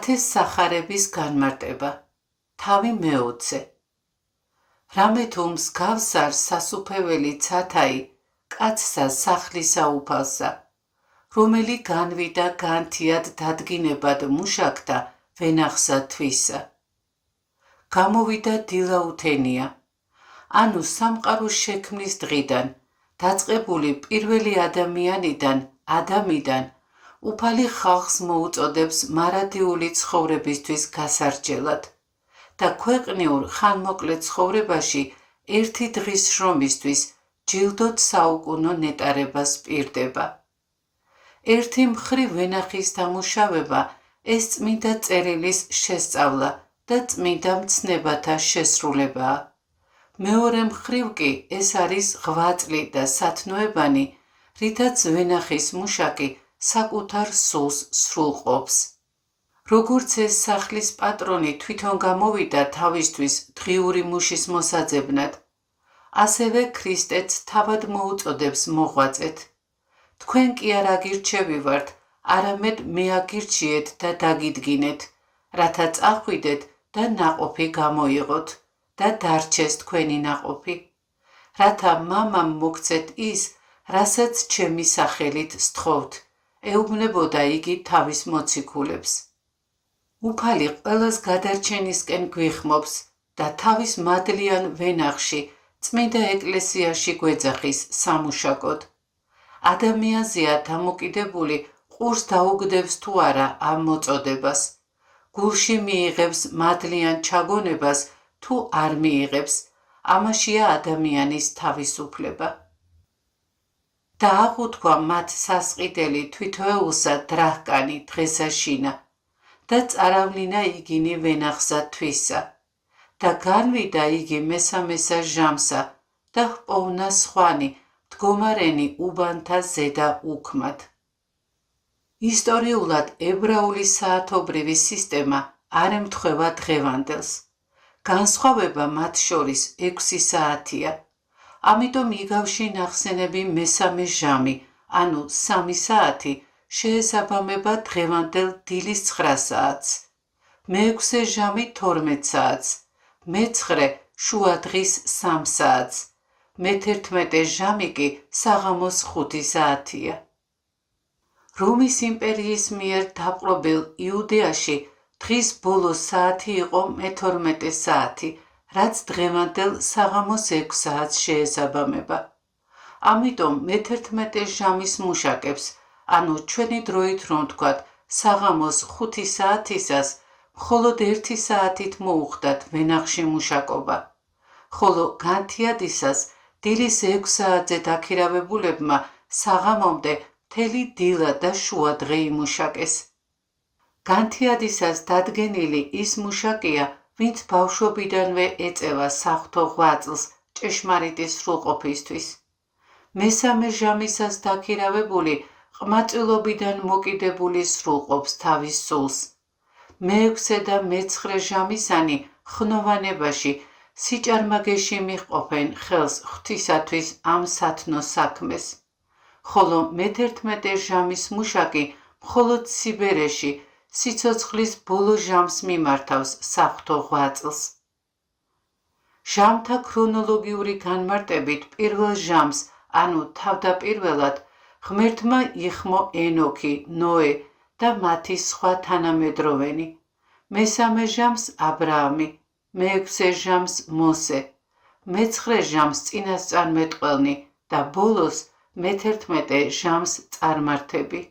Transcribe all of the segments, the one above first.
მათეს სახარების განმარტება. თავი მეოცე. რამე თუ მსგავს არ სასუფეველი ცათაი, კაცსა სახლისა უფალსა, რომელი განვიდა განთიად დადგინებად მუშაკთა ვენახსა თვისა. გამოვიდა დილა უთენია, ანუ სამყაროს შექმნის დღიდან, დაწყებული პირველი ადამიანიდან, ადამიდან, უფალი ხალხს მოუწოდებს მარადიული ცხოვრებისთვის გასარჯელად და ქვეყნიურ ხანმოკლე ცხოვრებაში ერთი დღის შრომისთვის ჯილდოდ საუკუნო ნეტარებას პირდება. ერთი მხრივ ვენახის დამუშავება ეს წმინდა წერილის შესწავლა და წმინდა მცნებათა შესრულებაა. მეორე მხრივ კი ეს არის ღვაწლი და სათნოებანი, რითაც ვენახის მუშაკი საკუთარ სულს სრულყოფს. როგორც ეს სახლის პატრონი თვითონ გამოვიდა თავისთვის დღიური მუშის მოსაძებნად, ასევე ქრისტეც თავად მოუწოდებს მოღვაწეთ. თქვენ კი არ აგირჩევივართ, არამედ მე აგირჩიეთ და დაგიდგინეთ, რათა წახვიდეთ და ნაყოფი გამოიღოთ და დარჩეს თქვენი ნაყოფი, რათა მამამ მოგცეთ ის, რასაც ჩემი სახელით სთხოვთ, ეუბნებოდა იგი თავის მოციქულებს. უფალი ყველას გადარჩენისკენ გვიხმობს და თავის მადლიან ვენახში, წმინდა ეკლესიაში გვეძახის სამუშაკოდ. ადამიანზეა დამოკიდებული ყურს დაუგდებს თუ არა ამ მოწოდებას, გულში მიიღებს მადლიან ჩაგონებას თუ არ მიიღებს, ამაშია ადამიანის თავისუფლება. და აღუთქვა მათ სასყიდელი თვითოეულსა დრახკანი დღესაშინა და წარავლინა იგინი ვენახსა თვისა და განვიდა იგი მესამესა ჟამსა და ჰპოვნა სხვანი მდგომარენი უბანთა ზედა უქმად. ისტორიულად ებრაული საათობრივი სისტემა არ ემთხვევა დღევანდელს. განსხვავება მათ შორის 6 საათია. ამიტომ იგავში ნახსენები მესამე ჟამი, ანუ 3 საათი, შეესაბამება დღევანდელ დილის 9 საათს, მე-6 ჟამი 12 საათს, მე-9 შუადღის 3 საათს, მე-11 ჟამი კი საღამოს 5 საათია. რომის იმპერიის მიერ დაპყრობილ იუდეაში დღის ბოლო საათი იყო მე-12 საათი, რაც დღევანდელ საღამოს 6 საათს შეესაბამება. ამიტომ მე-11 ჟამის მუშაკებს, ანუ ჩვენი დროით რომ ვთქვათ, საღამოს 5 საათისას მხოლოდ 1 საათით მოუხდათ ვენახში მუშაკობა, ხოლო განთიადისას დილის 6 საათზე დაქირავებულებმა საღამომდე მთელი დილა და შუადღე იმუშაკეს. განთიადისას დადგენილი ის მუშაკია, ვინც ბავშვობიდანვე ეწევა საღვთო ღვაწლს ჭეშმარიტი სრულყოფისთვის. მესამე ჟამისას დაქირავებული ყმაწვილობიდან მოკიდებული სრულყოფს თავის სულს. მე-6 და მე-9 ჟამისანი ხნოვანებაში სიჭარმაგეში მიჰყოფენ ხელს ღვთისათვის ამ სათნო საქმეს, ხოლო მე-11 ჟამის მუშაკი მხოლოდ სიბერეში სიცოცხლის ბოლო ჟამს მიმართავს საღვთო ღვაწლს. ჟამთა ქრონოლოგიური განმარტებით პირველ ჟამს, ანუ თავდაპირველად, ღმერთმა იხმო ენოქი, ნოე და მათი სხვა თანამედროვენი, მესამე ჟამს აბრაამი, მე-6 ჟამს მოსე, მე-9 ჟამს წინასწარმეტყველნი და ბოლოს მე-11 ჟამს წარმართები.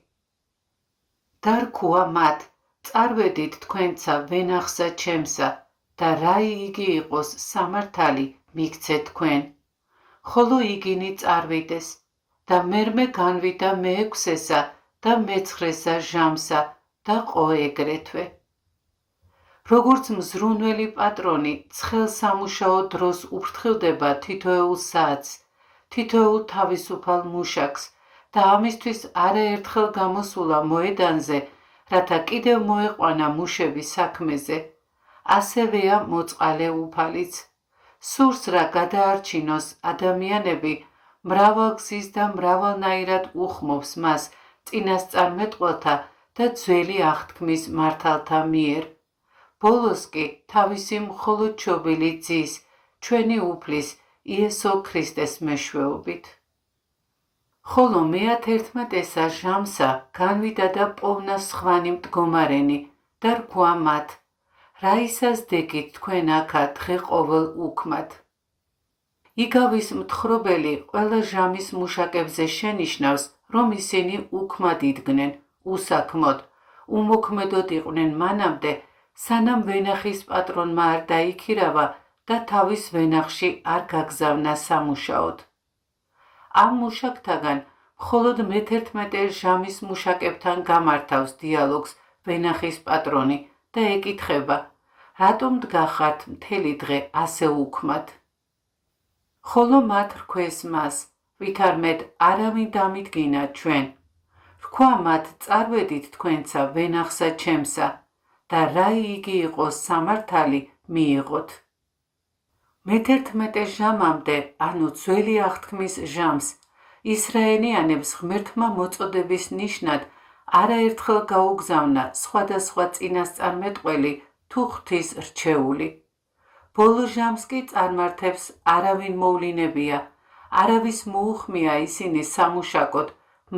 და რქუა მათ, წარვედით თქვენცა ვენახსა ჩემსა და რა იგი იყოს სამართალი მიქცეთ თქვენ, ხოლო იგინი წარვიდეს და მერმე განვიდა მე-6-სა და მე-9 ჟამსა და ყო ეგრეთვე. როგორც მზრუნველი პატრონი ცხელ სამუშაო დროს უფრთხილდება თითოეულ საათს, თითოეულ თავისუფალ მუშაკს და ამისთვის არაერთხელ გამოსულა მოედანზე, რათა კიდევ მოეყვანა მუშების საქმეზე. ასევეა მოწყალე უფალიც. სურს რა გადაარჩინოს ადამიანები, მრავალგზის და მრავალნაირად უხმობს მას წინასწარმეტყველთა და ძველი აღთქმის მართალთა მიერ. ბოლოს კი თავისი მხოლოდ ჩობილი ძის, ჩვენი უფლის, იესო ქრისტეს მეშვეობით. ხოლო მე-11 ჟამსა განვიდა და პოვნა სხვანი მდგომარენი და რქვა მათ, რა ისას დეგით თქვენ აქა დღე ყოველ უქმად. იგავის მთხრობელი ყველა ჟამის მუშაკებზე შენიშნავს, რომ ისინი უქმად იდგნენ, უსაქმოდ, უმოქმედოდ იყვნენ მანამდე, სანამ ვენახის პატრონმა არ დაიქირავა და თავის ვენახში არ გაგზავნა სამუშაოდ. ამ მუშაკთაგან მხოლოდ მე-11 ჟამის მუშაკებთან გამართავს დიალოგს ვენახის პატრონი და ეკითხება, რატომ დგახართ მთელი დღე ასე უქმად. ხოლო მათ რქვეს მას, ვითარ მეტ არავინ დამიდგინა ჩვენ. რქვა მათ, წარვედით თქვენცა ვენახსა ჩემსა და რა იგი იყოს სამართალი მიიღოთ. მე-11 ჟამამდე, ანუ ძველი აღთქმის ჟამს, ისრაელიანებს ღმერთმა მოწოდების ნიშნად არაერთხელ გაუგზავნა სხვადასხვა წინასწარმეტყველი თუ ღვთის რჩეული. ბოლო ჟამს კი წარმართებს არავინ მოვლინებია, არავის მოუხმია ისინი სამუშაკოდ,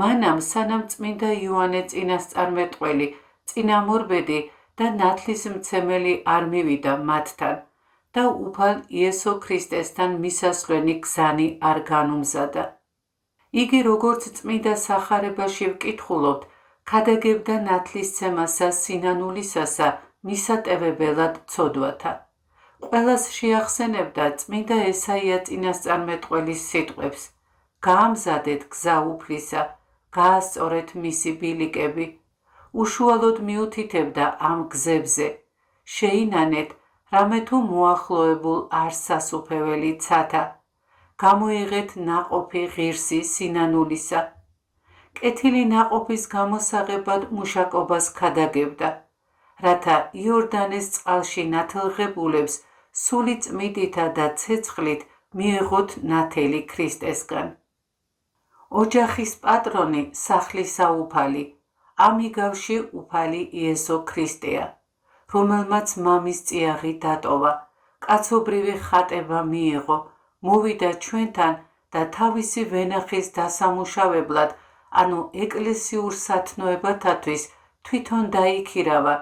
მანამ სანამ წმინდა იოანე წინასწარმეტყველი, წინამორბედი და ნათლისმცემელი არ მივიდა მათთან და უფალ იესო ქრისტესთან მისასვლელი გზანი არ განუმზადა. იგი როგორც წმინდა სახარებაში ვკითხულობთ, ქადაგებდა ნათლისცემასა სინანულისასა მისატევებელად ცოდვათა. ყველას შეახსენებდა წმინდა ესაია წინასწარმეტყველის სიტყვებს, გაამზადეთ გზა უფლისა, გაასწორეთ მისი ბილიკები. უშუალოდ მიუთითებდა ამ გზებზე, შეინანეთ, რამე თუ მოახლოებულ არ სასუფეველი ცათა, გამოიღეთ ნაყოფი ღირსი სინანულისა. კეთილი ნაყოფის გამოსაღებად მუშაკობას ქადაგებდა, რათა იორდანეს წყალში ნათელღებულებს სული წმიდითა და ცეცხლით მიეღოთ ნათელი ქრისტესგან. ოჯახის პატრონი სახლისა უფალი, ამიგავში უფალი იესო ქრისტეა, რომელმაც მამის წიაღი დატოვა, კაცობრივი ხატება მიიღო, მოვიდა ჩვენთან და თავისი ვენახის დასამუშავებლად, ანუ ეკლესიურ სათნოებათათვის თვითონ დაიქირავა,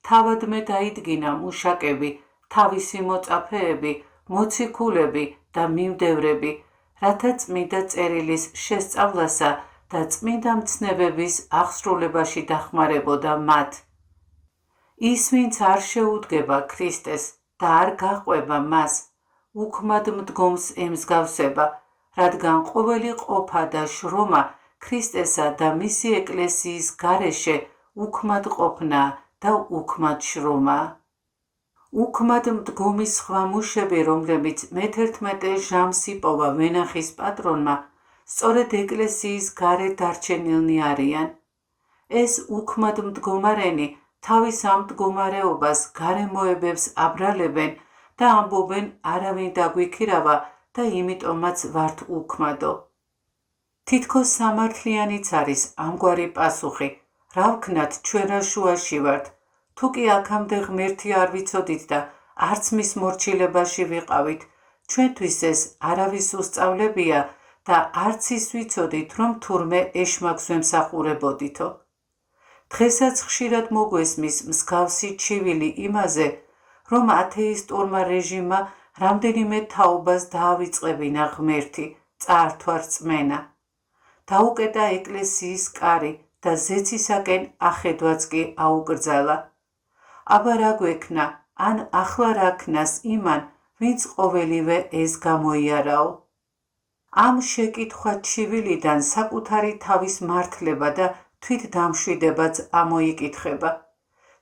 თავადმე დაიდგინა მუშაკები, თავისი მოწაფეები, მოციქულები და მიმდევრები, რათა წმინდა წერილის შესწავლასა და წმინდა მცნებების აღსრულებაში დახმარებოდა მათ. ის, ვინც არ შეუდგება ქრისტეს და არ გაყვება მას, უქმად მდგომს ემსგავსება, რადგან ყოველი ყოფა და შრომა ქრისტესა და მისი ეკლესიის გარეშე უქმად ყოფნა და უქმად შრომა. უქმად მდგომი სხვა მუშები, რომლებიც მე-11 ჟამს იპოვა ვენახის პატრონმა, სწორედ ეკლესიის გარეთ დარჩენილნი არიან. ეს უქმად მდგომარენი თავის ამ მდგომარეობას გარემოებებს აბრალებენ და ამბობენ არავინ დაგვიქირავა და იმიტომაც ვართ უქმადო. თითქოს სამართლიანიც არის ამგვარი პასუხი, რა ვქნათ ჩვენ რა შუაში ვართ, თუ კი აქამდე ღმერთი არ ვიცოდით და არც მის მორჩილებაში ვიყავით, ჩვენთვის ეს არავის უსწავლებია და არც ის ვიცოდით, რომ თურმე ეშმაკს ვემსახურებოდითო. დღესაც ხშირად მოგვესმის მსგავსი ჩივილი იმაზე, რომ ათეისტურმა რეჟიმმა რამდენიმე თაობას დაავიწყებინა ღმერთი, წაართვა რწმენა. დაუკეტა ეკლესიის კარი და ზეცისაკენ ახედვაც კი აუკრძალა. აბა რა გვექნა, ან ახლა რა ქნას იმან, ვინც ყოველივე ეს გამოიარაო. ამ შეკითხვა ჩივილიდან საკუთარი თავის მართლება და თვით დამშვიდებაც ამოიკითხება.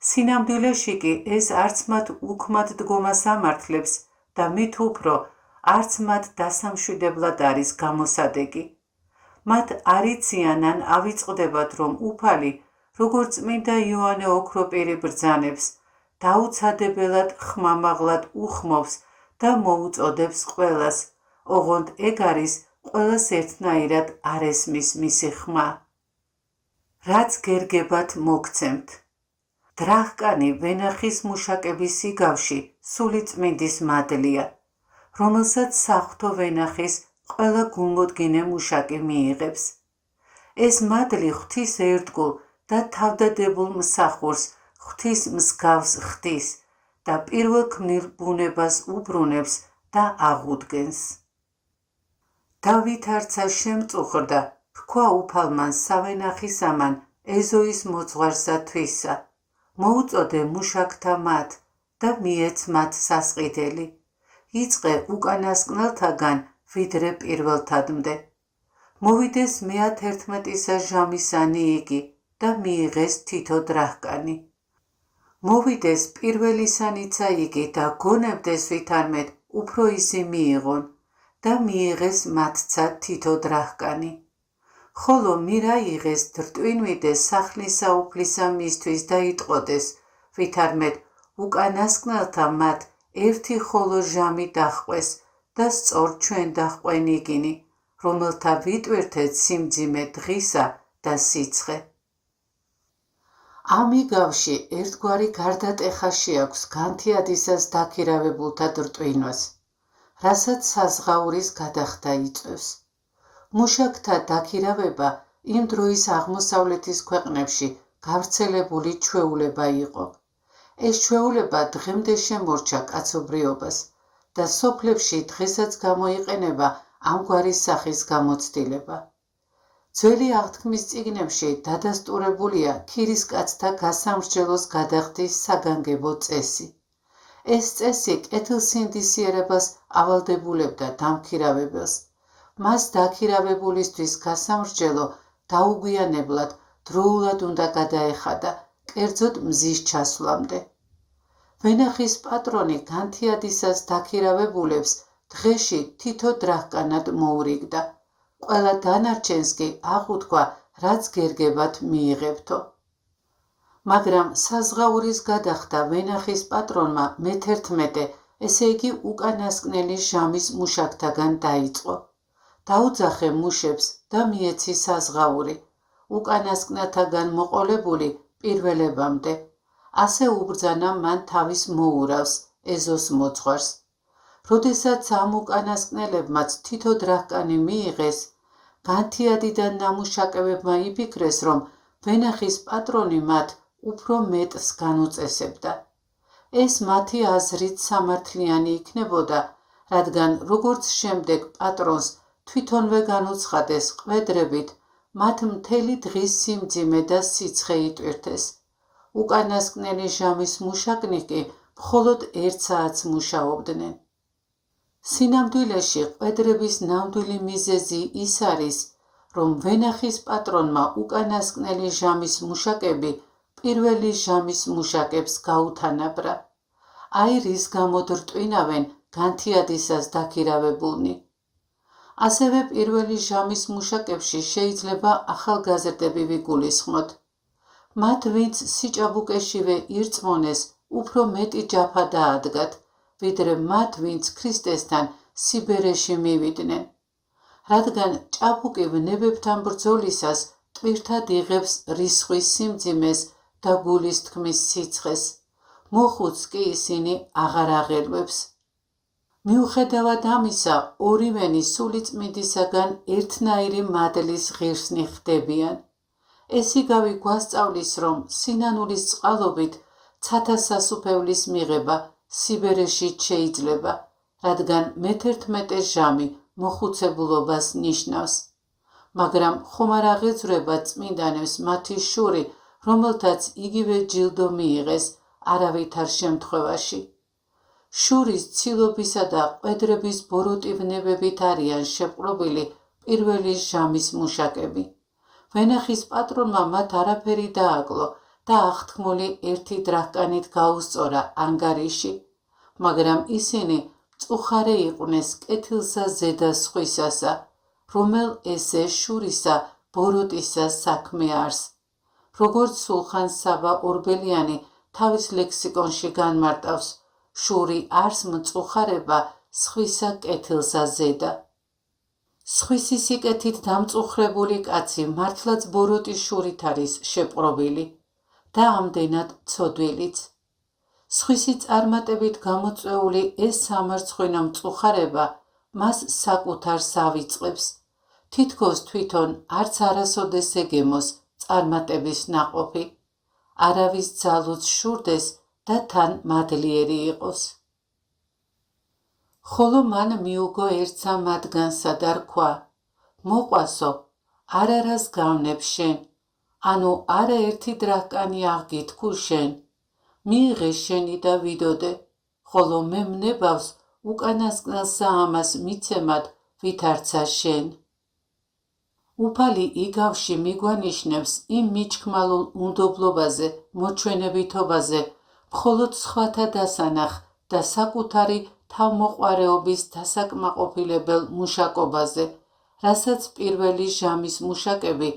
სინამდვილეში კი ეს არც მათ უქმად დგომას ამართლებს და მით უფრო არც მათ დასამშვიდებლად არის გამოსადეგი. მათ არ იციან ან ავიწყდებათ, რომ უფალი, როგორც წმინდა იოანე ოქროპირი ბრძანებს, დაუცადებელად ხმამაღლად უხმობს და მოუწოდებს ყველას, ოღონდ ეგ არის ყველას ერთნაირად არ ესმის მისი ხმა. რაც გერგებათ მოგცემთ. დრახკანი ვენახის მუშაკების სიგავში სული წმინდის მადლია, რომელსაც საღვთო ვენახის ყველა გულმოდგინე მუშაკი მიიღებს. ეს მადლი ღვთის ერთგულ და თავდადებულ მსახურს ღვთის მსგავს ხდის და პირველ ქმნილ ბუნებას უბრუნებს და აღუდგენს. დავით არცა შემწუხრდა, თქვა უფალმან სავენახის ამან ეზოის მოძღვარსა თვისა, მოუწოდე მუშაკთა მათ და მიეც მათ სასყიდელი, იწყე უკანასკნელთაგან ვიდრე პირველთადმდე. მოვიდეს 111 ჟამისანი იგი და მიიღეს თითო დრახკანი. მოვიდეს პირველისანიცა იგი და გონებდეს ვითარმედ უფრო ისი მიიღონ და მიიღეს მათცა თითო დრახკანი. ხოლო მირა იღეს დრტვინვიდეს სახლისა უფლისა მისთვის და იტყოდეს, ვითარმედ უკანასკნელთა მათ ერთი ხოლო ჟამი დაჰყვეს და სწორ ჩვენ დაჰყვენ იგინი, რომელთა ვიტვირთეთ სიმძიმე დღისა და სიცხე. ამ იგავში ერთგვარი გარდატეხა შეაქვს განთიადისას დაქირავებულთა დრტვინვას, რასაც საზღაურის გადახდა იწვევს. მუშაკთა დაქირავება იმ დროის აღმოსავლეთის ქვეყნებში გავრცელებული ჩვეულება იყო. ეს ჩვეულება დღემდე შემორჩა კაცობრიობას და სოფლებში დღესაც გამოიყენება ამგვარი სახის გამოცდილება. ძველი აღთქმის წიგნებში დადასტურებულია ქირისკაცთა გასამრჯელოს გადახდის საგანგებო წესი. ეს წესი კეთილსინდისიერებას ავალდებულებდა დამქირავებელს. მას დაქირავებულისთვის გასამრჯელო დაუგვიანებლად დროულად უნდა გადაეხადა, კერძოდ მზის ჩასვლამდე. ვენახის პატრონი განთიადისას დაქირავებულებს დღეში თითო დრახკანად მოურიგდა, ყველა დანარჩენს კი აღუთქვა, რაც გერგებათ მიიღებთო. მაგრამ საზღაურის გადახდა ვენახის პატრონმა მე-11, ესე იგი უკანასკნელი ჟამის მუშაკთაგან დაიწყო. დაუძახე მუშებს და მიეცი საზღაური, უკანასკნელთაგან მოყოლებული პირველებამდე. ასე უბრძანა მან თავის მოურავს, ეზოს მოძღვარს. როდესაც ამ უკანასკნელებმაც თითო დრახკანი მიიღეს, განთიადიდან ნამუშაკებებმა იფიქრეს, რომ ვენახის პატრონი მათ უფრო მეტს განუწესებდა. ეს მათი აზრით სამართლიანი იქნებოდა, რადგან როგორც შემდეგ პატრონს თვითონვე განუცხადეს ყვედრებით, მათ მთელი დღის სიმძიმე და სიცხე იტვირთეს. უკანასკნელი ჟამის მუშაკნიკი მხოლოდ 1 საათს მუშაობდნენ. სინამდვილეში ყვედრების ნამდვილი მიზეზი ის არის, რომ ვენახის პატრონმა უკანასკნელი ჟამის მუშაკები პირველი ჟამის მუშაკებს გაუთანაბრა. აი რის გამო დრტვინავენ განთიადისას დაქირავებულნი. ასევე პირველი ჟამის მუშაკებში შეიძლება ახალგაზრდები ვიგულისხმოთ. მათ ვინც სიჭაბუკეშივე ირწმონეს, უფრო მეტი ჯაფა დაადგათ, ვიდრე მათ ვინც ქრისტესთან სიბერეში მივიდნენ. რადგან ჭაბუკი ვნებებთან ბრძოლისას ტვირთად იღებს რისხვის სიმძიმეს და გულის თქმის სიცხეს, მოხუცს კი ისინი აღარ აღელვებს. მიუხედავად ამისა, ორივენი სულიწმინდისაგან ერთნაირი მადლის ღირსნი ხდებიან. ეს იგავი გვასწავლის, რომ სინანულის წყალობით ცათა სასუფევლის მიღება სიბერეში შეიძლება, რადგან მე-11 ჟამი მოხუცებულობას ნიშნავს. მაგრამ ხომ არ აღეძვრება წმინდანებს მათი შური, რომელთაც იგივე ჯილდო მიიღეს არავითარ შემთხვევაში. შურის ცილობისა და ყვედრების ბოროტივნებებით არიან შეპყრობილი პირველი ჟამის მუშაკები. ვენახის პატრონმა მათ არაფერი დააკლო და აღთქმული 1 დრახკანით გაუსწორა ანგარიში, მაგრამ ისინი მწუხარე იყვნენ კეთილსა ზედა სხვისასა, რომელ ესე შურისა ბოროტისა საქმე არს. როგორც სულხან საბა ორბელიანი თავის ლექსიკონში განმარტავს, შური არს მწუხარება სხვისა კეთილსა ზედა. სხვისი სიკეთით დამწუხრებული კაცი მართლაც ბოროტის შურით არის შეპყრობილი და ამდენად ცოდვილიც. სხვისი წარმატებით გამოწვეული ეს სამარცხვინო მწუხარება მას საკუთარს ავიწყებს, თითქოს თვითონ არც არასოდეს ეგემოს წარმატების ნაყოფი, არავის ძალუც შურდეს და თან მადლიერი იყოს. ხოლო მან მიუგო ერთსა მათგანსა და რქვა, მოყვასო, არარას გავნებ შენ, ანუ არაერთი დრაკანი აღგითქუ შენ, მიიღე შენი და ვიდოდე, ხოლო მე მნებავს უკანასკნელსა ამას მიცემად ვითარცა შენ. უფალი იგავში მიგვანიშნებს იმ მიჩქმალულ უნდობლობაზე, მოჩვენებითობაზე, მხოლოდ სხვათა დასანახ და საკუთარი თავმოყვარეობის დასაკმაყოფილებელ მუშაკობაზე, რასაც პირველი ჟამის მუშაკები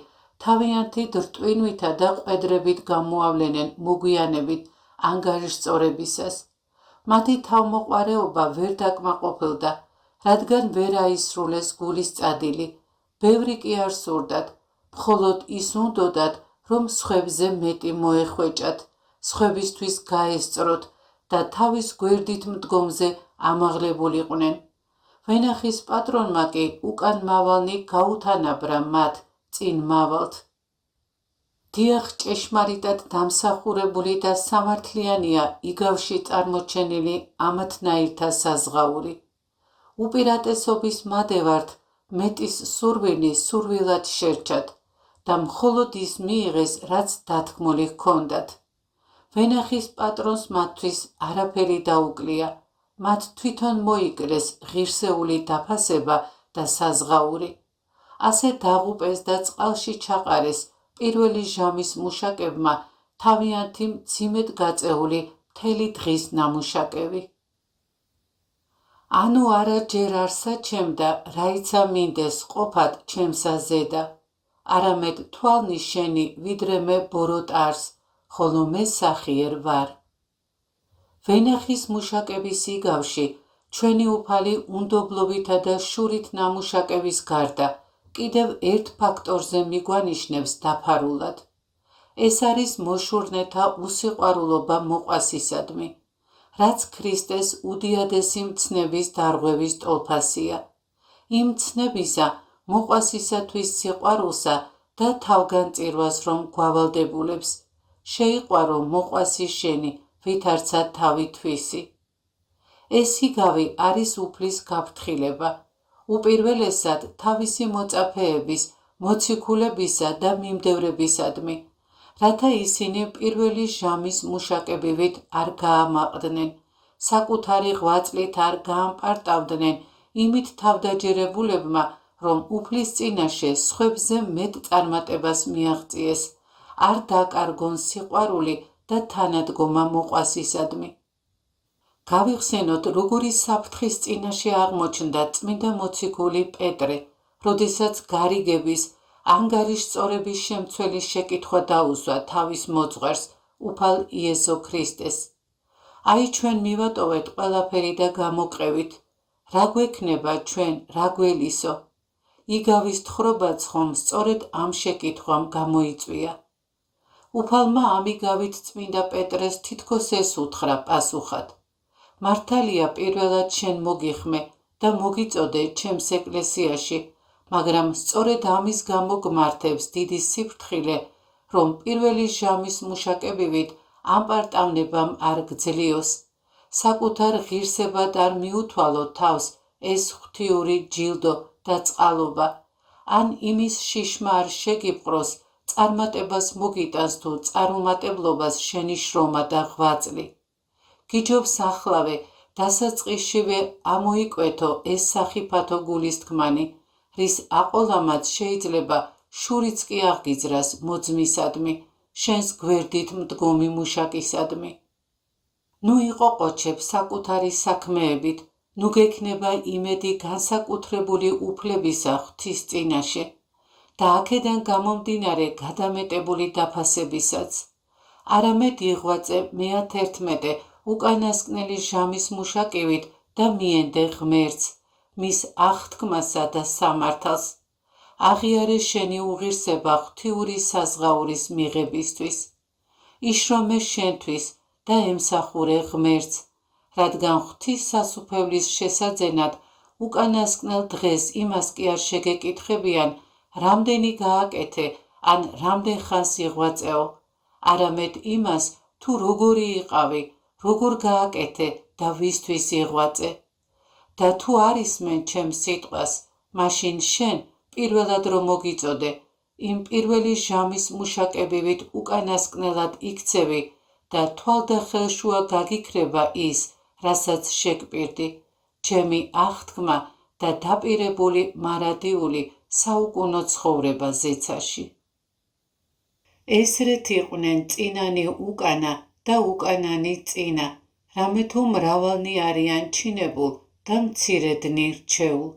თავიანთი რტვინვითა და ყვედრებით გამოავლენენ მოგვიანებით ანგარიშწორებისას. მათი თავმოყვარეობა ვერ დაკმაყოფილდა, რადგან ვერ აისრულეს გულის წადილი, ბევრი კი არ სურდათ, მხოლოდ ის უნდოდათ, რომ სხვებზე მეტი მოეხვეჭათ, სხვებისთვის გაესწროთ და თავის გვერდით მდგომზე ამაღლებულიყვნენ. ვენახის პატრონმა კი უკან მავალნი გაუთანაბრა მათ წინ მავალთ. დიახ, ჭეშმარიტად დამსახურებული და სამართლიანია იგავში წარმოჩენილი ამათნაირთა საზღაური. უპირატესობის მადევართ მეტის სურვილი სურვილად შერჩათ და მხოლოდ ის მიიღეს, რაც დათქმული ჰქონდათ. ვენახის პატრონს მათთვის არაფერი დაუკლია, მათ თვითონ მოიგლეს ღირსეული დაფასება და საზღაური. ასე დაღუპეს და წყალში ჩაყარეს პირველი ჟამის მუშაკებმა თავიანთი მძიმედ გაწეული მთელი დღის ნამუშაკები. ანუ არა ჯერ არ საჩემდა, რაიცა მინდეს ყოფად ჩემსა ზედა, არამედ თვალნი შენი ვიდრე მე ბოროტ არს, ხოლო მე სახიერ ვარ. ვენახის მუშაკების იგავში ჩვენი უფალი უნდობლობითა და შურით ნამუშაკების გარდა კიდევ ერთ ფაქტორზე მიგვანიშნებს დაფარულად. ეს არის მოშურნეთა უსიყვარულობა მოყვასისადმი, რაც ქრისტეს უდიადესი მცნების დარღვევის ტოლფასია. იმ მცნებისა მოყვასისათვის სიყვარულსა და თავგანწირვას რომ გვავალდებულებს, შეიყვარო მოყვასი შენი, ვითარცა თავი თვისი. ეს იგავი არის უფლის გაფრთხილება, უპირველესად თავისი მოწაფეების, მოციქულებისა და მიმდევრებისადმი, რათა ისინი პირველი ჟამის მუშაკებივით არ გაამაყდნენ, საკუთარი ღვაწლით არ გაამპარტავდნენ იმით თავდაჯერებულებმა, რომ უფლის წინაშე სხვებზე მეტ წარმატებას მიაღწიეს, არ დაკარგონ სიყვარული და თანადგომა მოყვასისადმი. გავიხსენოთ, როგორი საფრთხის წინაშე აღმოჩნდა წმინდა მოციქული პეტრე, როდესაც გარიგების, ანგარიშწორების შემცველი შეკითხვა დაუსვა თავის მოძღვარს, უფალ იესო ქრისტეს. აი ჩვენ მივატოვეთ ყველაფერი და გამოყევით, რა გვექნება ჩვენ, რა გველისო? იგავის თხრობაც ხომ სწორედ ამ შეკითხვამ გამოიწვია. უფალმა ამიგავით წმინდა პეტრეს თითქოს ეს უთხრა პასუხად. მართალია პირველად შენ მოგიხმე და მოგიწოდე ჩემს ეკლესიაში, მაგრამ სწორედ ამის გამო გმართებს დიდი სიფრთხილე, რომ პირველი ჟამის მუშაკებივით ამპარტავნებამ არ გძლიოს, საკუთარ ღირსებად არ მიუთვალო თავს ეს ღვთიური ჯილდო და წყალობა, ან იმის შიშმა არ შეგიპყროს, წარმატებას მოგიტანს თუ წარუმატებლობას შენი შრომა და ღვაწლი. გიჯობს ახლავე დასაწყისშივე ამოიკვეთო ეს სახიფათო გულისთქმანი, რის აყოლამაც შეიძლება შურიც კი აღგიძრას მოძმისადმი, შენს გვერდით მდგომი მუშაკისადმი. ნუ იყო ყოჩებ საკუთარი საქმეებით, ნუ გექნება იმედი განსაკუთრებული უფლებისა ღვთის წინაშე და აქედან გამომდინარე გადამეტებული დაფასებისაც. არამედ იღვაწე მე-11 უკანასკნელი ჟამის მუშაკივით და მიენდე ღმერთს, მის აღთქმასა და სამართალს. აღიარე შენი უღირსება ღვთიური საზღაურის მიღებისთვის. იშრომე შენთვის და ემსახურე ღმერთს, რადგან ღვთის სასუფეველის შესაძენად უკანასკნელ დღეს იმას კი არ შეგეკითხებიან, რამდენი გააკეთე ან რამდენ ხანს იღვაწეო, არამედ იმას, თუ როგორი იყავი, როგორ გააკეთე და ვისთვის იღვაწე. და თუ არ ისმენ ჩემს სიტყვას, მაშინ შენ პირველად რომ მოგიწოდე, იმ პირველი ჟამის მუშაკებივით უკანასკნელად იქცევი და თვალდახელშუა გაგიქრება ის, რასაც შეგპირდი, ჩემი აღთქმა და დაპირებული მარადიული საუკუნო ცხოვრება ზეცაში. ესრეთ იყვნენ წინანი უკანა და უკანანი წინა, რამე თუ მრავალნი არიან ჩინებულ და მცირედნი რჩეულ.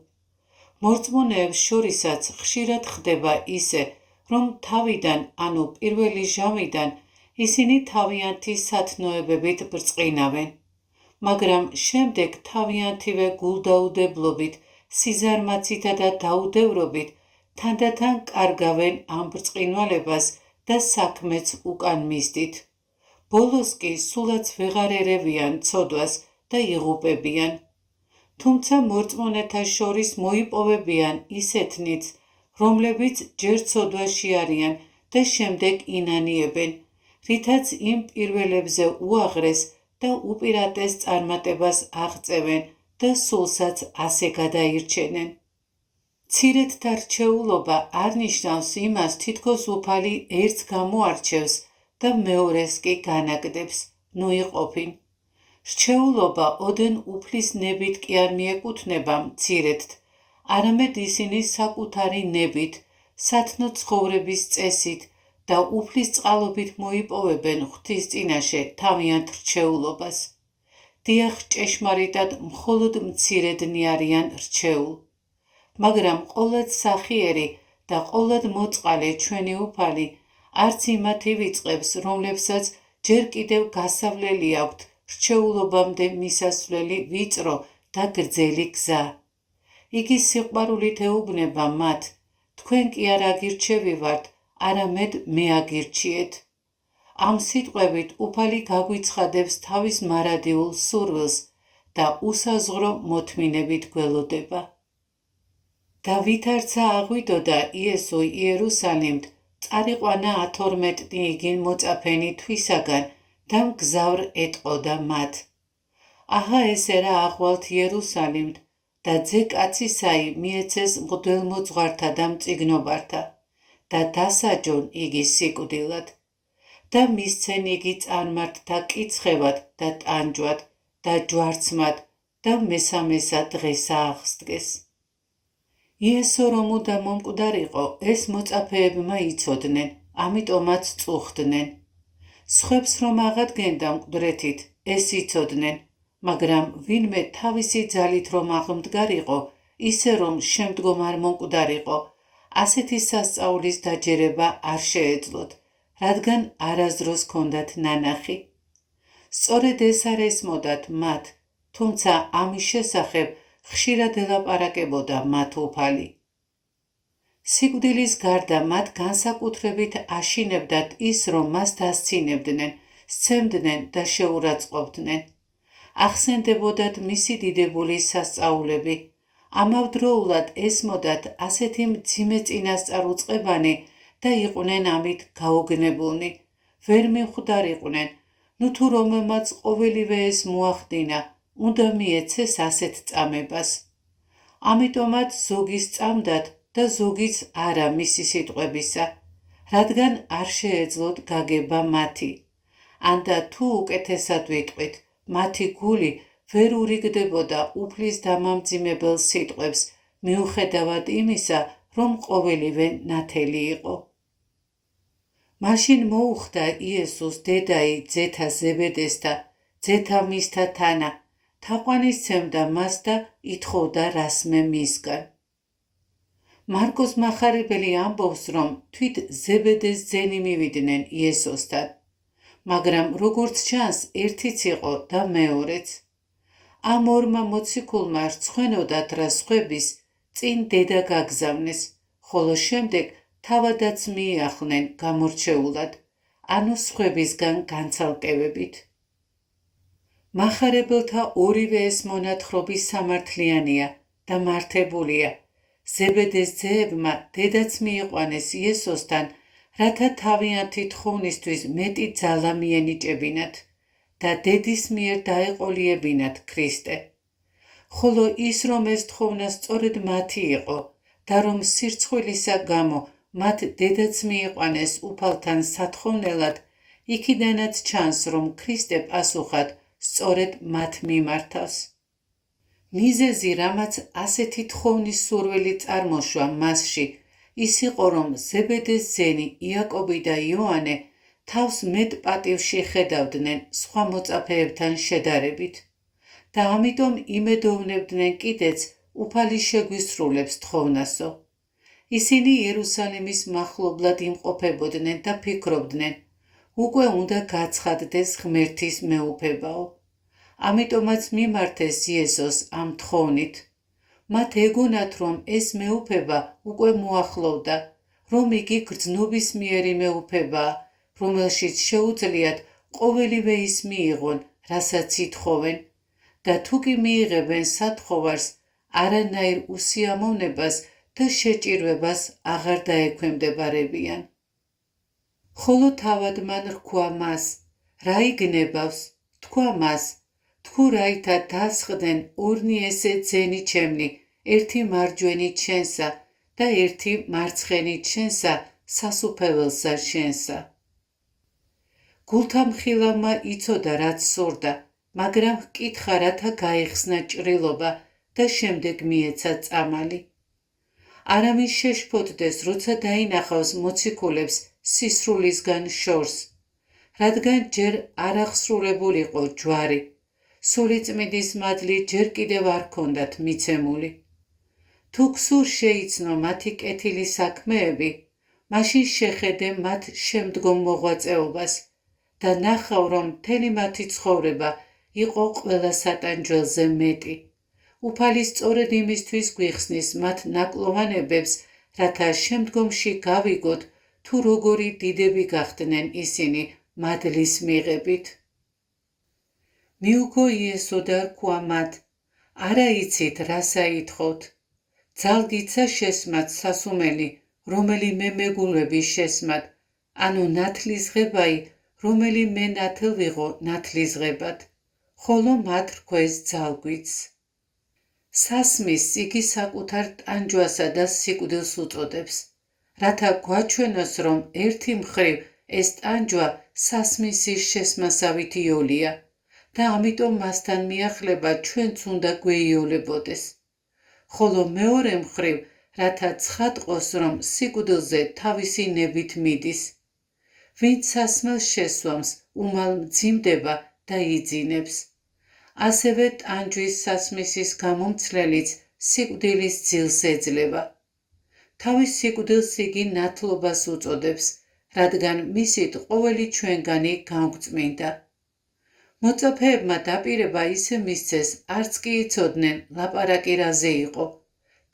მორწმუნეებს შორისაც ხშირად ხდება ისე, რომ თავიდან, ანუ პირველი ჟამიდან ისინი თავიანთი სათნოებებით ბრწყინავენ, მაგრამ შემდეგ თავიანთივე გულდაუდებლობით, სიზარმაცითა და დაუდევრობით თანდათან კარგავენ ამ ბრწყინვალებას და საქმეც უკან მისდით. ბოლოს კი სულაც ვეღარ ერევიან ცოდვას და იღუპებიან. თუმცა მორწმუნეთა შორის მოიპოვებიან ისეთნიც, რომლებიც ჯერ ცოდვაში არიან და შემდეგ ინანიებენ, რითაც იმ პირველებზე უაღრეს და უპირატეს წარმატებას აღწევენ და სულსაც ასე გადაირჩენენ. მცირედთა რჩეულობა არ ნიშნავს იმას, თითქოს უფალი ერთს გამოარჩევს და მეორეს კი განაგდებს, ნუ იყოფინ. რჩეულობა ოდენ უფლის ნებით კი არ მიეკუთვნება მცირედთ, არამედ ისინი საკუთარი ნებით, სათნო ცხოვრების წესით და უფლის წყალობით მოიპოვებენ ღვთის წინაშე თავიანთ რჩეულობას. დიახ, ჭეშმარიტად მხოლოდ მცირედნი არიან რჩეულ. მაგრამ ყოლად სახიერი და ყოლად მოწყალე ჩვენი უფალი არც იმათი ვიწყებს, რომლებსაც ჯერ კიდევ გასავლელი აქვთ რჩეულობამდე მისასვლელი ვიწრო და გრძელი გზა. იგი სიყვარულით ეუბნება მათ, თქვენ კი არ აგირჩევივართ, არამედ მე აგირჩიეთ. ამ სიტყვებით უფალი გაგვიცხადებს თავის მარადიულ სურვილს და usazღრო მოთმინებით გველოდება. და ვითარცა აღვიდოდა იესო იერუსალიმთ, წარიყვანა 12 იგინ მოწაფენი თვისაგან და მგზავრ ეტყოდა მათ. აჰა ესერა აღვალთ იერუსალიმთ და ძე კაცისაი მიეცეს მღვდელმოძღვართა და მწიგნობართა და დასაჯონ იგი სიკვდილად და მისცენ იგი წარმართთა კიცხევად და ტანჯვად და ჯვარცმად და მესამესა დღესა აღსდგეს. იესო რომ უდა მომკვდარიყო, ეს მოწაფეებმა იცოდნენ, ამიტომაც წუხდნენ. სხვებს რომ აღადგენდა მკვდრეთით, ეს იცოდნენ, მაგრამ ვინმე თავისი ძალით რომ აღმდგარიყო, ისე რომ შემდგომ არ მომკვდარიყო, ასეთი სასწაულის დაჯერება არ შეეძლოთ, რადგან არასდროს ჰქონდათ ნანახი. სწორედ ეს არ ესმოდათ მათ, თუმცა ამის შესახებ ხშირად ელაპარაკებოდა მათ უფალი. სიკვდილის გარდა მათ განსაკუთრებით აშინებდათ ის, რომ მას დასცინებდნენ, სცემდნენ და შეურაცხყოფდნენ. ახსენდებოდათ მისი დიდებული სასწაულები. ამავდროულად ესმოდათ ასეთი მძიმე წინასწარ უწყებანი და იყვნენ ამით გაოგნებულნი. ვერ მიხვდარიყვნენ, ნუ თუ რომელმაც ყოველივე ეს მოახდინა, უნდა მიეცეს ასეთ წამებას. ამიტომაც ზოგი სწამდათ და ზოგიც არა მისი სიტყვებისა, რადგან არ შეეძლოთ გაგება მათი. ანდა თუ უკეთესად ვიტყვით, მათი გული ვერ ურიგდებოდა უფლის დამამძიმებელ სიტყვებს, მიუხედავად იმისა, რომ ყოველივე ნათელი იყო. მაშინ მოუხდა იესოს დედაი ძეთა ზებედესთა, ძეთა მისთა თანა თაყვანისცემდა მას და ითხოვდა რასმე მისგან. მარკოს მახარებელი ამბობს, რომ თვით ზებედეს ძენი მივიდნენ იესოსთან, მაგრამ როგორც ჩანს, ერთიც იყო და მეორეც. ამ ორმა მოციქულმა რცხვენოდათ რა სხვების წინ დედა გაგზავნეს, ხოლო შემდეგ თავადაც მიიახლნენ გამორჩეულად, ანუ სხვებისგან განცალკევებით. მახარებელთა ორივე ეს მონათხრობი სამართლიანია და მართებულია. ზებედეს ძეებმა დედაც მიიყვანეს იესოსთან, რათა თავიანთი თხოვნისთვის მეტი ძალა მიენიჭებინათ და დედის მიერ დაეყოლიებინათ ქრისტე. ხოლო ის, რომ ეს თხოვნა სწორედ მათი იყო და რომ სირცხვილისა გამო მათ დედაც მიიყვანეს უფალთან სათხოვნელად, იქიდანაც ჩანს, რომ ქრისტე პასუხად სწორედ მათ მიმართავს. მიზეზი, რამაც ასეთი თხოვნის სურვილი წარმოშვა მასში, ის იყო, რომ ზებედეს ძენი იაკობი და იოანე თავს მეტ პატივში ხედავდნენ სხვა მოწაფეებთან შედარებით და ამიტომ იმედოვნებდნენ კიდეც უფალი შეგვისრულებს თოვნასო. ისინი იერუსალიმის მახლობლად იმყოფებოდნენ და ფიქრობდნენ, უკვე უნდა გაცხადდეს ღმერთის მეუფებაო. ამიტომაც მიმართეს იესოს ამ თხოვნით. მათ ეგონათ, რომ ეს მეუფება უკვე მოახლოვდა, რომ იგი გრძნობისმიერი მეუფებაა, რომელშიც შეუძლიათ ყოველივე ის მიიღონ, რასაც ითხოვენ, და თუ კი მიიღებენ სათხოვარს, არანაირ უსიამოვნებას და შეჭირვებას აღარ დაექვემდებარებიან. ხოლო თავად მან რქვა მას, რა იგნებავს, თქვა მას, თქვ რაითა დასხდნენ ორნი ესე ძენი ჩემნი, ერთი მარჯვენი ჩვენსა და ერთი მარცხენი ჩვენსა სასუფეველსა შენსა. გულთამხილავმა იცოდა, რაც სურდა, მაგრამ ჰკითხა, რათა გაიხსნა ჭრილობა და შემდეგ მიეცა წამალი. არავის შეშფოთდეს, როცა დაინახავს მოციქულებს სისრულისგან შორს, რადგან ჯერ არ აღსრულებულიყო ჯვარი, სულიწმიდის მადლი ჯერ კიდევ არ ჰქონდათ მიცემული. თუ გსურს შეიცნო მათი კეთილი საქმეები, მაშინ შეხედე მათ შემდგომ მოღვაწეობას და ნახავ, რომ მთელი მათი ცხოვრება იყო ყველა სატანჯველზე მეტი. უფალი სწორედ იმისთვის გვიხსნის მათ ნაკლოვანებებს, რათა შემდგომში გავიგოთ, თუ როგორი დიდები გახდნენ ისინი მადლის მიღებით. მიუგო იესო და რქვა მათ, არა იცით, რა საითხოვთ. ძალგიცა შესმად სასუმელი, რომელი მე მეგულვები შესმად, ანუ ნათლისღებაი, რომელი მე ნათელ ვიღო ნათლისღებად, ხოლო მათ რქვეს ძალგვიც. სასმის იგი საკუთარ ტანჯვასა და სიკვდილს უწოდებს, რათა გვაჩვენოს, რომ ერთი მხრივ ეს ტანჯვა სასმისის შესმასავით იოლია და ამიტომ მასთან მიახლება ჩვენც უნდა გვეიოლებოდეს. ხოლო მეორე მხრივ, რათა ცხადყოს, რომ სიკვდილზე თავისი ნებით მიდის. ვინც სასმელს შესვამს, უმალ მძიმდება და იძინებს. ასევე ტანჯვის სასმისის გამომცლელიც სიკვდილის ძილს ეძლევა. თავის სიკვდილს იგი ნათლობას უწოდებს, რადგან მისით ყოველი ჩვენგანი გამგწმინდა. მოწაფეებმა დაპირება ისე მისცეს, არც კი იცოდნენ ლაპარაკი რაზე იყო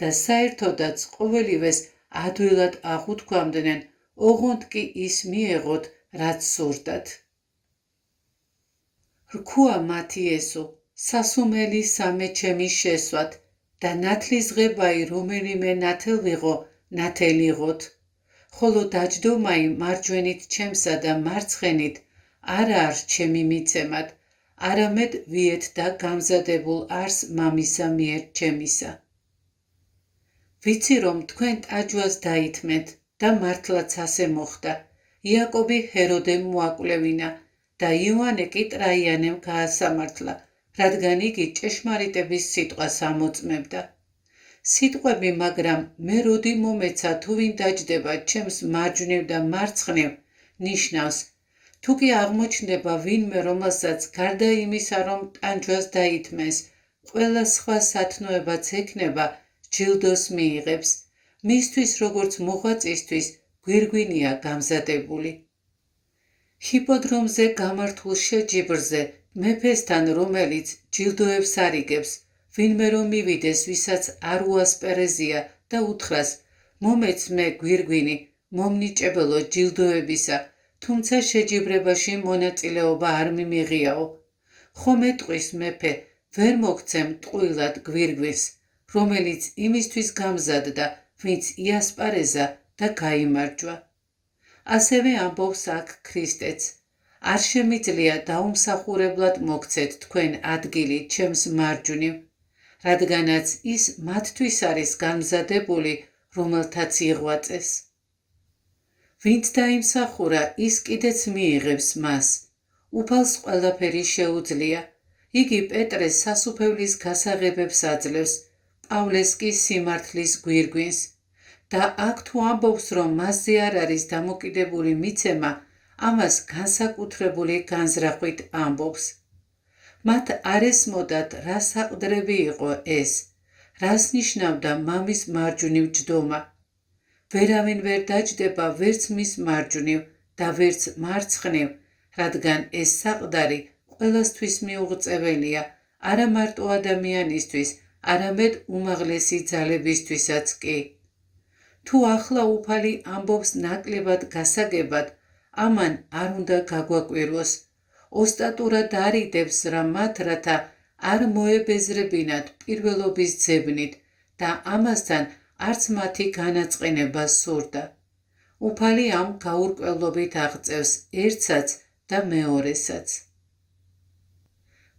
და საერთოდაც ყოველივეს ადვილად აღუთქვამდნენ, ოღონდ კი ის მიეღოთ, რაც სურდათ. რქვა მათ იესო, სასუმელი სამე ჩემი შესვათ და ნათლისღებაი, რომელიმე ნათელ ვიღო, ნათელიღოთ, ხოლო დაჯდომაი მარჯვენით ჩემსა და მარცხენით არა არ ჩემი მიცემად, არამედ ვიეთ და გამზადებულ არს მამისა მიერ ჩემისა. ვიცი, რომ თქვენ ტაჯვას დაითმეთ და მართლაც ასე მოხდა. იაკობი ჰეროდემ მოაკვლევინა და იოანე კი ტრაიანემ გაასამართლა, რადგან იგი ჭეშმარიტების სიტყვას ამოწმებდა. სიტყვები, მაგრამ მე როდი მომეცა თუ ვინ დაჯდება ჩემს მარჯვნივ და მარცხნივ, ნიშნავს, თუ კი აღმოჩნდება ვინმე, რომელსაც გარდა იმისა, რომ ტანჯვას დაითმენს, ყველა სხვა სათნოებაც ექნება, ჯილდოს მიიღებს. მისთვის, როგორც მოღვაწისთვის, გვირგვინია გამზადებული. ჰიპოდრომზე გამართულ შეჯიბრზე მეფესთან, რომელიც ჯილდოებს არიგებს, ვინმე რომ მივიდეს, ვისაც არ უასპერეზია და უთხრას, მომეც მე გვირგვინი, მომნიჭებელო ჯილდოებისა, თუმცა შეჯიბრებაში მონაწილეობა არ მიმიღიაო. ხომ ეტყვის მეფე, ვერ მოგცემ ტყუილად გვირგვინს, რომელიც იმისთვის გამზადდა, ვინც იასპარეზა და გაიმარჯვა. ასევე ამბობს აქ ქრისტეც, არ შემიძლია დაუმსახურებლად მოგცეთ თქვენ ადგილი ჩემს მარჯვნივ, რადგანაც ის მათთვის არის გამზადებული, რომელთაც იღვაწეს. ვინც დაიმსახურა, ის კიდეც მიიღებს მას. უფალს ყველაფერი შეუძლია. იგი პეტრეს სასუფევლის გასაღებებს აძლევს, პავლეს კი სიმართლის გვირგვინს. და აქ თუ ამბობს, რომ მასზე არ არის დამოკიდებული მიცემა, ამას განსაკუთრებული განზრახვით ამბობს. მათ არ ესმოდათ, რა საყდრები იყო ეს, რას ნიშნავდა მამის მარჯვნივ ჯდომა. ვერავინ ვერ დაჯდება ვერც მის მარჯვნივ და ვერც მარცხნივ, რადგან ეს საყდარი ყველასთვის მიუღწეველია, არა მარტო ადამიანისთვის, არამედ უმაღლესი ძალებისთვისაც კი. თუ ახლა უფალი ამბობს ნაკლებად გასაგებად, ამან არ უნდა გაგვაკვირვოს. ოსტატურად არიდებს რა მათ, რათა არ მოებეზრებინათ პირველობის ძებნით და ამასთან არც მათი განაწყენება სურდა. უფალი ამ გაურკვევლობით აღწევს ერთსაც და მეორესაც.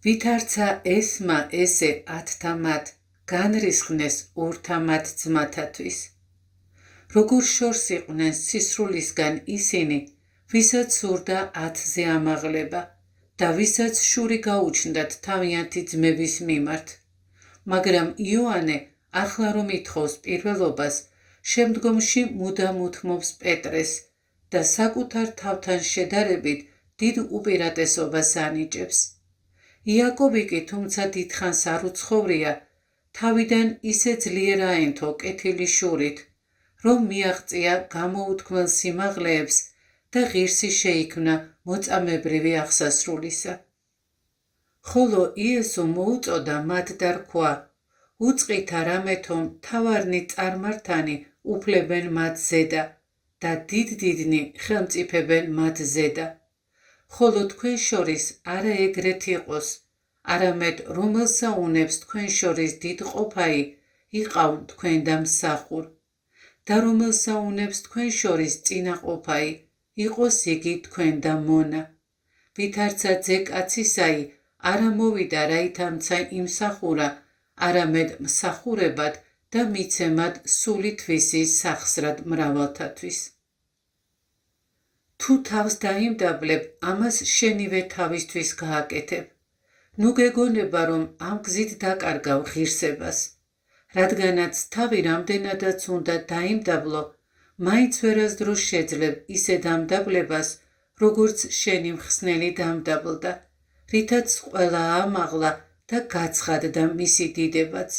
ვითარცა ესმა ესე 10 მათ, განრისხნეს 2 მათ ძმათათვის. როგორ შორს იყვნენ სისრულისგან ისინი, ვისაც სურდა 10-ზე ამაღლება და ვისაც შური გაუჩნდათ თავიანთი ძმების მიმართ. მაგრამ იოანე, ახლა რომ ითხოვს პირველობას, შემდგომში მუდამ უთმობს პეტრეს და საკუთარ თავთან შედარებით დიდ უპირატესობას ანიჭებს. იაკობი კი, თუმცა დიდხანს არ უცხოვრია, თავიდან ისე ძლიერ აენთო კეთილი შურით, რომ მიაღწია გამოუთქმელ სიმაღლეებს და ღირსი შეიქმნა მოწამებრივი აღსასრულისა. ხოლო იესო მოუწოდა მათ და რქვა, უწყით არამეთომ თავარნი წარმართანი უფლებენ მათ ზედა და დიდდიდნი ხელმწიფებენ მათ ზედა. ხოლო თქვენ შორის არა ეგრეთ იყოს, არამედ რომელსა უნებს თქვენ შორის დიდ ყოფაი, იყავ თქვენ და მსახურ. და რომელსა უნებს თქვენ შორის წინა ყოფაი, იყოს იგი თქვენ და მონა. ვითარცა ძე კაცისაი არა მოვიდა რაითამცა იმსახურა, არამედ მსახურებად და მიცემად სული თვისის სახსრად მრავალთათვის. თუ თავს დაიმდაბლებ, ამას შენივე თავისთვის გააკეთებ. ნუ გეგონება, რომ ამ გზით დაკარგავ ღირსებას. რადგანაც თავი რამდენადაც უნდა დაიმდაბლო, მაინც ვერასდროს შეძლებ ისე დამდაბლებას, როგორც შენი მხსნელი დამდაბლდა, რითაც ყველა ამაღლა და გაცხადდა მისი დიდებაც.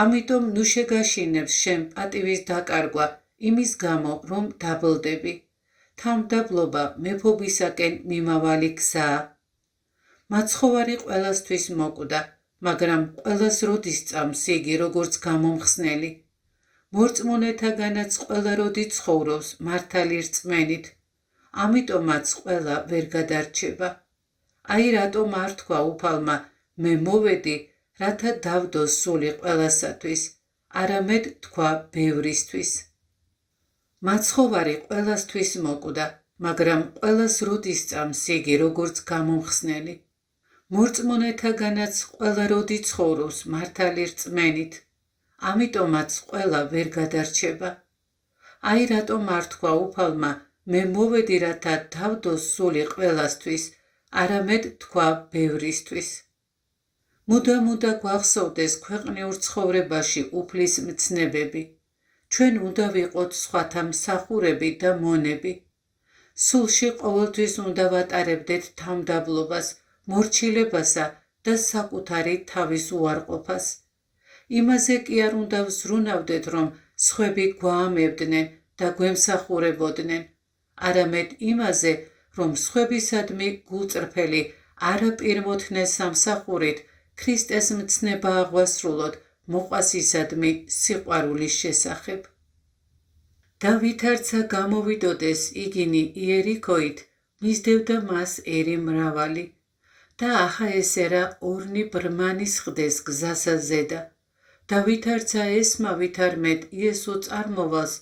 ამიტომ ნუ შეგაშინებს შენ პატივის დაკარგვა იმის გამო, რომ დაბლდები. თავმდაბლობა მეფობისაკენ მიმავალი გზაა. მაცხოვარი ყველასთვის მოკვდა, მაგრამ ყველას როდის წამს იგი როგორც გამომხსნელი. მორწმუნეთაგანაც ყველა როდი ცხოვრობს მართალი რწმენით, ამიტომაც ყველა ვერ გადარჩება. აი რატომ არ თქვა უფალმა, მე მოვედი, რათა დავდო სული ყველასათვის, არამედ თქვა ბევრისთვის. მაცხოვარი ყველასთვის მოკვდა, მაგრამ ყველას როდის წამს იგი როგორც გამომხსნელი. მორწმუნეთაგანაც ყველა როდი ცხოვრობს მართალი რწმენით, ამიტომაც ყველა ვერ გადარჩება. აი რატომ არ თქვა უფალმა, მე მოვედი, რათა დავდო სული ყველასთვის, არამედ თქვა ბევრისთვის. მუდამ-მუდა გვახსოვდეს ქვეყნიურ ცხოვრებაში უფლის მცნებები. ჩვენ უნდა ვიყოთ სხვათა მსახურები და მონები. სულში ყოველთვის უნდა ვატარებდეთ თავმდაბლობას, მორჩილებასა და საკუთარი თავის უარყოფას. იმაზე კი არ უნდა ვზრუნავდეთ, რომ სხვები გვაამებდნენ და გვემსახურებოდნენ, არამედ იმაზე, რომ სხვებისადმი გულწრფელი არაპირმოთნე სამსახურით ქრისტეს მცნება აღვასრულოთ მოყვასისადმი სიყვარულის შესახებ. და ვითარცა გამოვიდოდეს იგინი იერიქოით, მისდევდა მას ერი მრავალი და ახა ესერა ორნი ბრმანის ხდეს გზასა ზედა და ვითარცა ესმა ვითარმედ იესო წარმოვალს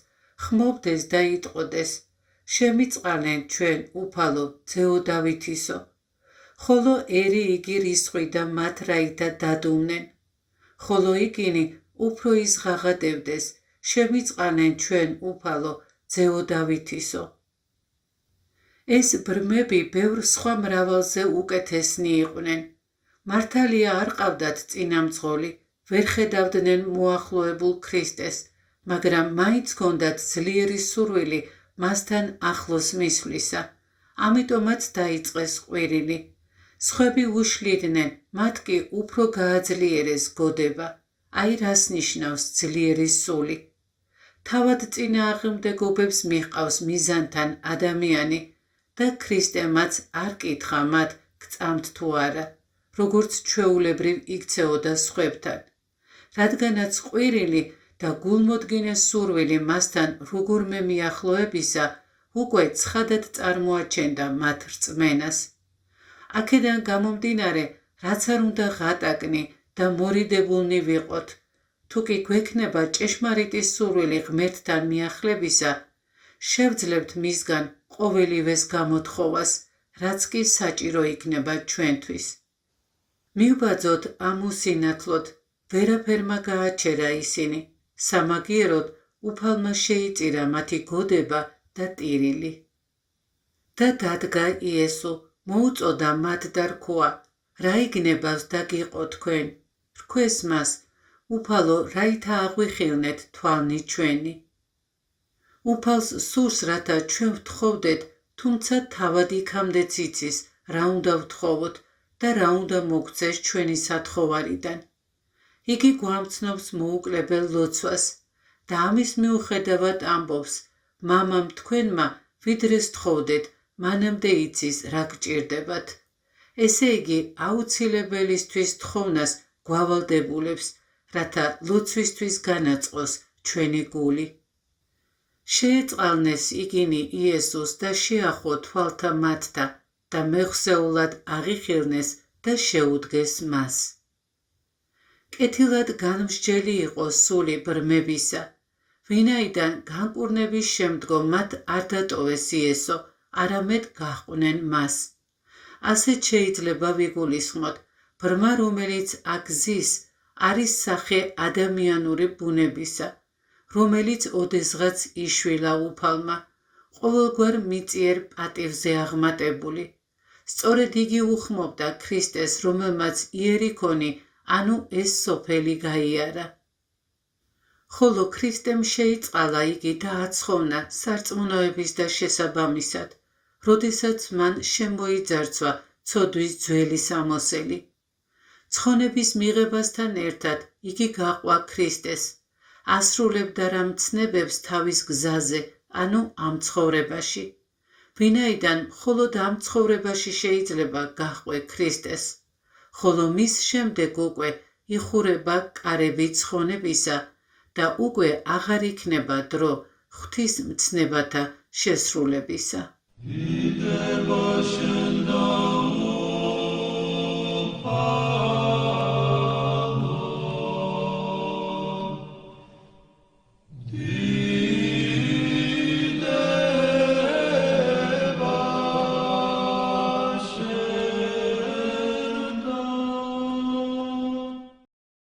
ხმობდეს და იტყოდეს შემიწყალენ ჩვენ უფალო ძეო დავითისო, ხოლო ერი იგი რისხვიდა მათ რაითა დადუმნენ, ხოლო იგინი უფრო იზღაღადებდეს შემიწყალენ ჩვენ უფალო ძეო დავითისო. ეს ბრმები ბევრ სხვა მრავალზე უკეთესნი იყვნენ. მართალია არ ყავდათ წინამძღოლი, ვერ ხედავდნენ მოახლოებულ ქრისტეს, მაგრამ მაინც ჰქონდათ ძლიერი სურვილი მასთან ახლოს მისვლისა, ამიტომაც დაიწყეს ყვირილი. სხვები უშლიდნენ, მათ კი უფრო გააძლიერეს გოდება. აი რას ნიშნავს ძლიერი სული. თავად წინააღმდეგობებს მიჰყავს მიზანთან ადამიანი და ქრისტემაც არ კითხა მათ გწამთ თუ არა, როგორც ჩვეულებრივ იქცეოდა სხვებთან, რადგანაც ყვირილი და გულმოდგინე სურვილი მასთან როგორმე მიახლოებისა უკვე ცხადად წარმოაჩენდა მათ რწმენას. აქედან გამომდინარე, რაც არ უნდა ღატაკნი და მორიდებულნი ვიყოთ, თუ კი გვექნება ჭეშმარიტი სურვილი ღმერთთან მიახლებისა, შევძლებთ მისგან ყოველივეს გამოთხოვას, რაც კი საჭირო იქნება ჩვენთვის. მივბაძოთ ამ უსინათლოდ, ვერაფერმა გააჩერა ისინი, სამაგიეროდ უფალმა შეიწირა მათი გოდება და ტირილი. და დადგა იესო, მოუწოდა მათ და რქვა, რა იგნებავს დაგიყო თქვენ, რქვეს მას, უფალო რაითა აღვიხილნეთ თვალნი ჩვენი. უფალს სურს რათა ჩვენ ვთხოვდეთ, თუმცა თავად იქამდეც იცის, რა უნდა ვთხოვოთ და რა უნდა მოგცეს ჩვენი სათხოვარიდან. იგი გვამცნობს მოუკლებელ ლოცვას და ამის მიუხედავად ამბობს, მამამ თქვენმა ვიდრე სთხოვდეთ, მანამდე იცის რა გჭირდებათ. ესე იგი აუცილებელისთვის თხოვნას გვავალდებულებს, რათა ლოცვისთვის განაწყოს ჩვენი გული. შეეწყალნეს იგინი იესოს და შეახო თვალთა მათთა და მეხსეულად აღიხილნეს და შეუდგეს მას. კეთილად განმსჯელი იყო სული ბრმებისა, ვინაიდან განკურნების შემდგომ მათ არ დატოვეს იესო, არამედ გაჰყვნენ მას. ასეთ შეიძლება ვიგულისხმოთ, ბრმა რომელიც აგზის, არის სახე ადამიანური ბუნებისა, რომელიც ოდესღაც იშვილა უფალმა, ყოველგვარ მიწიერ პატივზე აღმატებული. სწორედ იგი უხმობდა ქრისტეს, რომელმაც იერიქონი, ანუ ეს სოფელი გაიარა. ხოლო ქრისტემ შეიწყალა იგი და აცხოვნა სარწმუნოების და შესაბამისად, როდესაც მან შემოიძარცვა ცოდვის ძველი სამოსელი. ცხონების მიღებასთან ერთად იგი გაყვა ქრისტეს, ასრულებდა რა მცნებებს თავის გზაზე, ანუ ამ ცხოვრებაში, ვინაიდან მხოლოდ ამ ცხოვრებაში შეიძლება გაჰყვე ქრისტეს, ხოლო მის შემდეგ უკვე იხურება კარები ცხონებისა და უკვე აღარ იქნება დრო ღვთის მცნებათა შესრულებისა.